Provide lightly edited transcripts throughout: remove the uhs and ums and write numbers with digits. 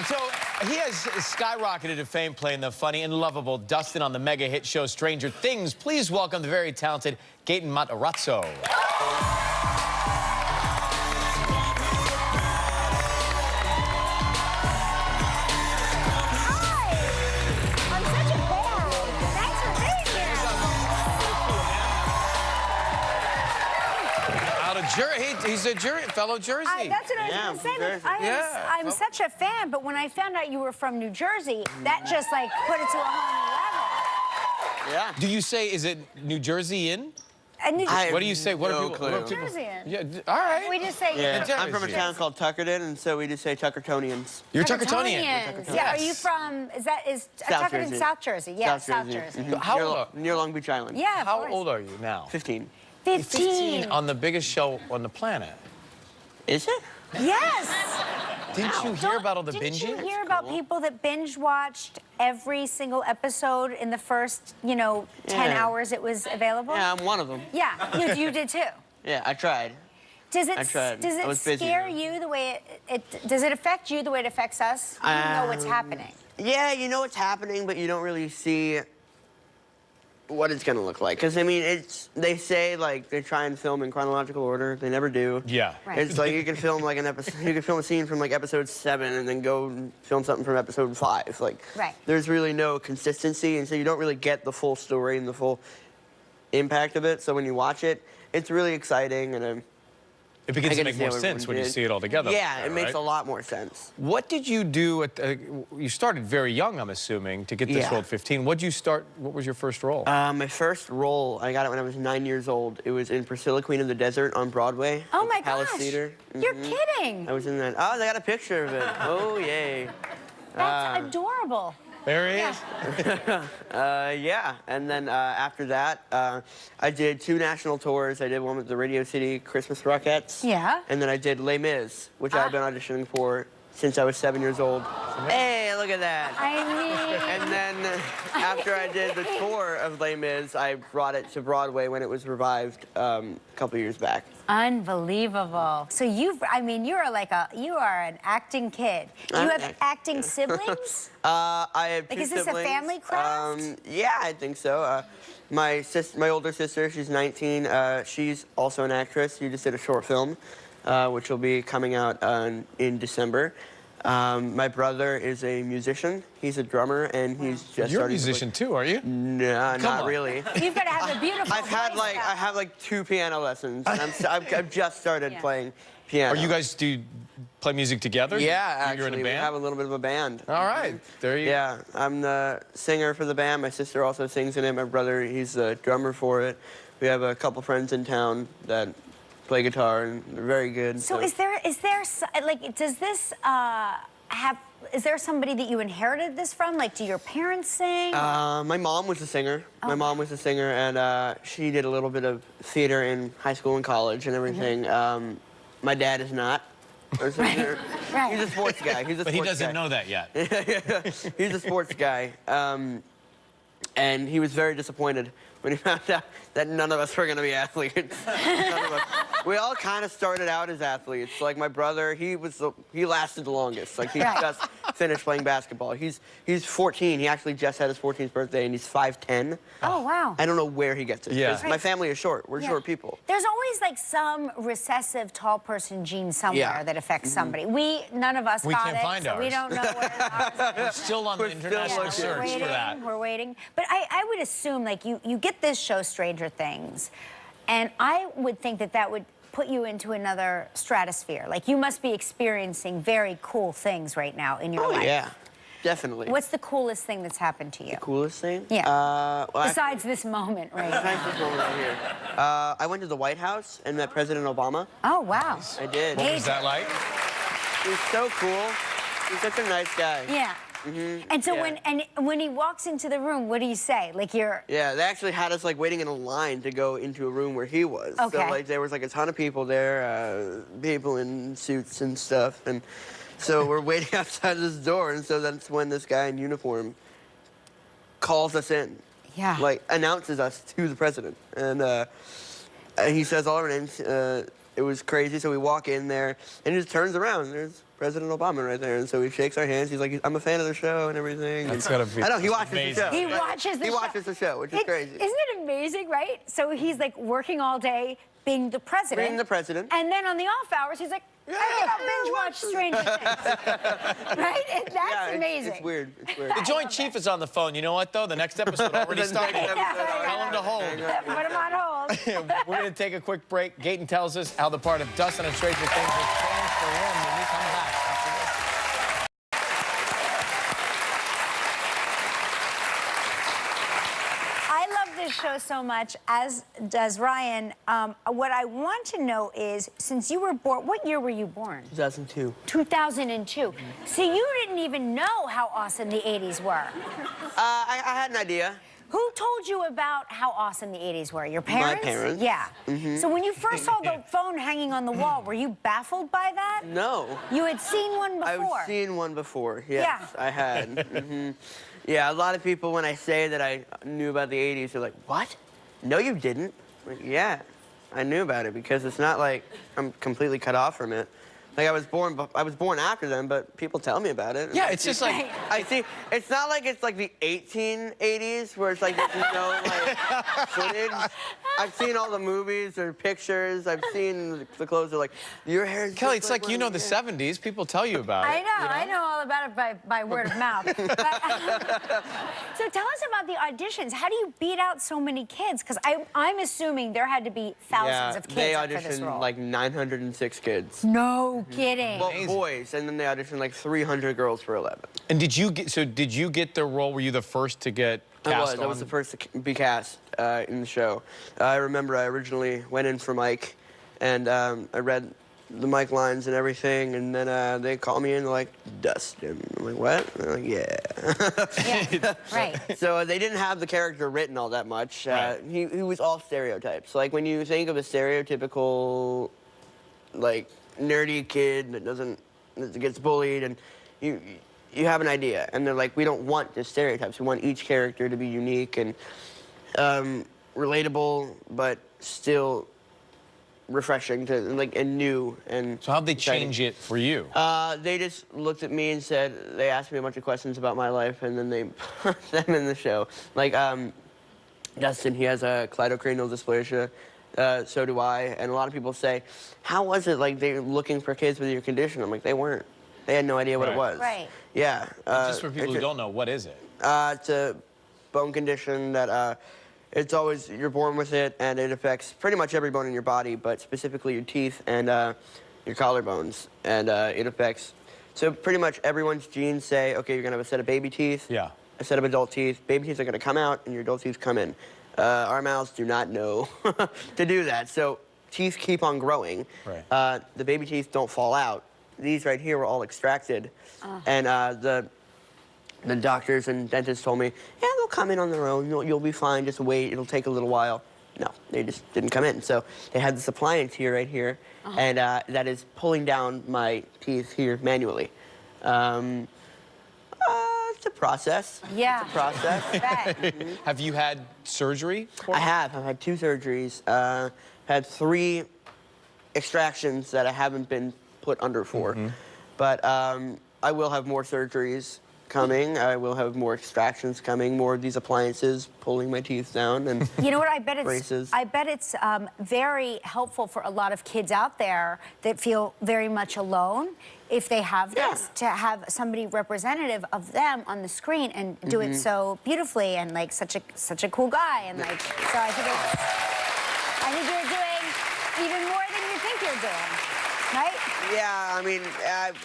So he has skyrocketed to fame playing the funny and lovable Dustin on the mega hit show Stranger Things. Please welcome the very talented Gaten Matarazzo. He's a fellow Jersey. That's what I was going to say. I'm such a fan, but when I found out you were from New Jersey, that just like put it to a whole new level. Yeah. Do you say, is it New Jersey in? What do you say? What are people? New Jersey in. Yeah, all right. We just say. Yeah, I'm from a town called Tuckerton, and so we just say Tuckertonians. You're Tuckertonian. Yeah. Are you from? Is Tuckerton South Jersey? Yeah, South Jersey. How old? Near Long Beach Island. Yeah. How old are you now? 15. 15. On the biggest show on the planet. Is it? Yes. Didn't you hear about all the binging? Didn't you hear about people that binge watched every single episode in the first, 10 hours it was available? Yeah, I'm one of them. Yeah, you did too. Yeah, I tried. Does it busy. scare you the way does it affect you the way it affects us? You know what's happening. Yeah, you know what's happening, but you don't really see what it's gonna look like. Because I mean, they say like they try and film in chronological order. They never do. Yeah. Right. It's like you can film like an episode. You can film a scene from like episode 7 and then go and film something from episode 5. Like, there's really no consistency, and so you don't really get the full story and the full impact of it. So when you watch it, it's really exciting, and it begins to make more sense when you see it all together. Yeah, it makes a lot more sense. What did you do you started very young, I'm assuming, to get this role at 15. What was your first role? My first role, I got it when I was 9 years old. It was in Priscilla, Queen of the Desert on Broadway. Oh my Palace gosh. Theater. You're kidding. I was in that. Oh, I got a picture of it. Oh, yay. That's adorable. There he is. Yeah, and then after that, I did 2 national tours. I did one with the Radio City Christmas Rockettes. Yeah. And then I did Les Mis, which I've been auditioning for since I was 7 years old. Hey, look at that. I mean... And then after I did the tour of Les Mis, I brought it to Broadway when it was revived a couple years back. Unbelievable. So you are an acting kid. Do you have acting siblings? I have 2 siblings. Is this a family craft? Yeah, I think so. My older sister, she's 19. She's also an actress. She just did a short film, which will be coming out in December. My brother is a musician. He's a drummer, and he's just You're a musician too, are you? No, not really. You've got to have a beautiful I have like 2 piano lessons. And I've just started playing piano. Do you play music together? Yeah, actually. You're in a band? We have a little bit of a band. All right. There you go. Yeah, I'm the singer for the band. My sister also sings in it. My brother, he's the drummer for it. We have a couple friends in town that play guitar, and they're very good. So is there like, does this is there somebody that you inherited this from? Like, do your parents sing? My mom was a singer. My mom was a singer, and she did a little bit of theater in high school and college and everything. My dad is not. He's a sports guy. But he doesn't know that yet. He's a sports guy. And he was very disappointed when he found out that none of us were going to be athletes. None of us. We all kind of started out as athletes. Like my brother, he lasted the longest. Like he just finished playing basketball. He's 14. He actually just had his 14th birthday, and he's 5'10". Oh, wow. I don't know where he gets it. Yeah. My family is short. We're short people. There's always like some recessive tall person gene somewhere that affects somebody. None of us got it. We can't find ours. We don't know where ours is. We're still on the international search for that. We're waiting. But I would assume, like, you get this show, Stranger Things, and I would think that would put you into another stratosphere. Like, you must be experiencing very cool things right now in your life. Oh, yeah. Definitely. What's the coolest thing that's happened to you? The coolest thing? Yeah. Besides this moment right here. Besides this moment right here. I went to the White House and met President Obama. Oh, wow. Nice. I did. What was that like? He was so cool. He's such a nice guy. Yeah. And so when he walks into the room, what do you say? Like you're... Yeah, they actually had us like waiting in a line to go into a room where he was. Okay. So like there was like a ton of people there, people in suits and stuff, and so we're waiting outside this door, and so that's when this guy in uniform calls us in. Yeah. Like announces us to the president, and he says all our names. it was crazy. So we walk in there, and he just turns around. There's President Obama right there, and so he shakes our hands. He's like, "I'm a fan of the show and everything." That's gotta be. I know he watches amazing. the show. He watches the He show. watches the show, which is crazy. Isn't it amazing, right? So he's like working all day, being the president. Being the president. And then on the off hours, he's like, I think I'll binge watch Stranger Things. Right? And that's amazing. It's weird. It's weird. The Joint Chief is on the phone. You know what, though? The next episode already started. next episode Tell him to hold. Put him on hold. We're going to take a quick break. Gaten tells us how the part of Dustin and Stranger Things has changed for him when we come back after this. I love this show so much, as does Ryan. What I want to know is, since you were born, what year were you born? 2002. 2002. See, you didn't even know how awesome the 80s were. I had an idea. Who told you about how awesome the 80s were? Your parents? My parents. Yeah. So when you first saw the phone hanging on the wall, were you baffled by that? No. You had seen one before? I've seen one before, yes, Yeah. I had. Yeah, a lot of people, when I say that I knew about the 80s, they're like, what? No, you didn't. Like, yeah, I knew about it because it's not like I'm completely cut off from it. Like, I was born after them, but people tell me about it. Yeah, it's just like... I see, it's not like it's like the 1880s where it's like there's no like footage. I've seen all the movies or pictures. I've seen the clothes are like, your hair's Kelly, just it's like you know the 70s. People tell you about it. I know all about it by word of mouth. So tell us about the auditions. How do you beat out so many kids? Because I'm assuming there had to be thousands of kids up for this role. They auditioned like 906 kids. No kidding. Well, boys, and then they auditioned like 300 girls for 11. And did you get the role? Were you the first to get cast on? I was the first to be cast in the show. I remember I originally went in for Mike, and I read the Mike lines and everything, and then they called me in, like, Dustin. I'm like, what? And they're like, yeah. Yeah, right. So they didn't have the character written all that much. Right. He was all stereotypes. Like, when you think of a stereotypical, like, nerdy kid that gets bullied, and you have an idea, and they're like, we don't want just stereotypes. We want each character to be unique and relatable, but still refreshing to and new and. So how'd they exciting. change it for you? They just looked at me and said, they asked me a bunch of questions about my life, and then they put them in the show. Like Dustin, he has a cleidocranial dysplasia. So do I, and a lot of people say, how was it like they're looking for kids with your condition? I'm like, they weren't. They had no idea what it was. Right. Yeah. Just for people who don't know, what is it? It's a bone condition that it's always, you're born with it, and it affects pretty much every bone in your body, but specifically your teeth and your collarbones. And it affects, so pretty much everyone's genes say, okay, you're gonna have a set of baby teeth, Yeah. a set of adult teeth. Baby teeth are gonna come out, and your adult teeth come in. Our mouths do not know to do that, so teeth keep on growing. Right. The baby teeth don't fall out. These right here were all extracted, and the doctors and dentists told me, yeah, they'll come in on their own. You'll be fine. Just wait. It'll take a little while. No, they just didn't come in. So they had this appliance here, right here, and that is pulling down my teeth here manually. It's a process. Yeah. It's a process. Have you had surgery? I have. I've had 2 surgeries. Had 3 extractions that I haven't been put under for. But I will have more surgeries coming. I will have more extractions coming, more of these appliances pulling my teeth down. And You know what? I bet it's braces. very helpful for a lot of kids out there that feel very much alone if they have this, to have somebody representative of them on the screen and do it so beautifully and like such a cool guy, and like, so I think you're doing even more than you think you're doing, right? Yeah, I mean,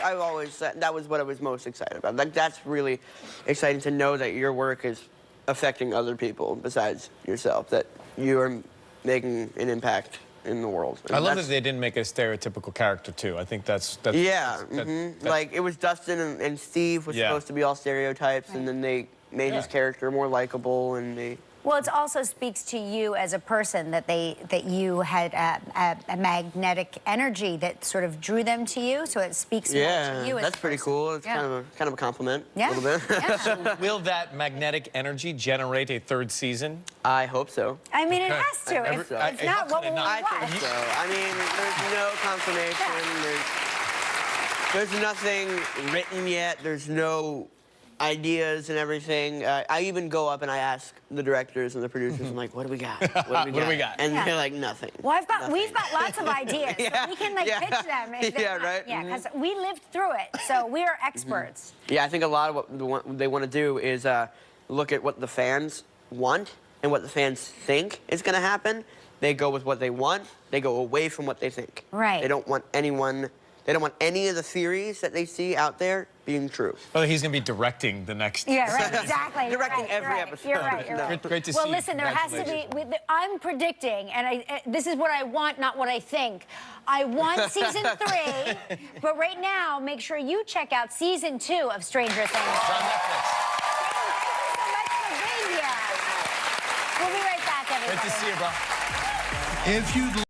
I've always said that was what I was most excited about. Like, that's really exciting to know that your work is affecting other people besides yourself, that you are making an impact in the world. And I love that they didn't make a stereotypical character, too. I think that's yeah, like, it was Dustin and Steve was supposed to be all stereotypes, and then they made his character more likable, and they Well, it also speaks to you as a person that you had a magnetic energy that sort of drew them to you. So it speaks more to you. That's pretty cool. It's kind of a compliment. Yeah. A little bit. Yeah. Will that magnetic energy generate a third season? I hope so. I mean, it has to. If not, what will we I watch? think so. I mean, there's no confirmation. There's nothing written yet. There's no ideas and everything. I even go up and I ask the directors and the producers, I'm like, what do we got? What do we got? And they're like, nothing. Well, we've got lots of ideas. So we can pitch them. Right? Yeah, because we lived through it, so we are experts. Yeah, I think a lot of what they want to do is look at what the fans want and what the fans think is going to happen. They go with what they want. They go away from what they think. Right. They don't want any of the theories that they see out there being true. Well, he's going to be directing the next. Yeah, right, exactly. Directing every episode. You're right. Great to see. Well, listen, there has to be. I'm predicting, and this is what I want, not what I think. I want season 3, but right now, make sure you check out season 2 of Stranger Things. It's on Netflix. Thank you so much for being here. We'll be right back, everybody. Great to see you, bro. If you'd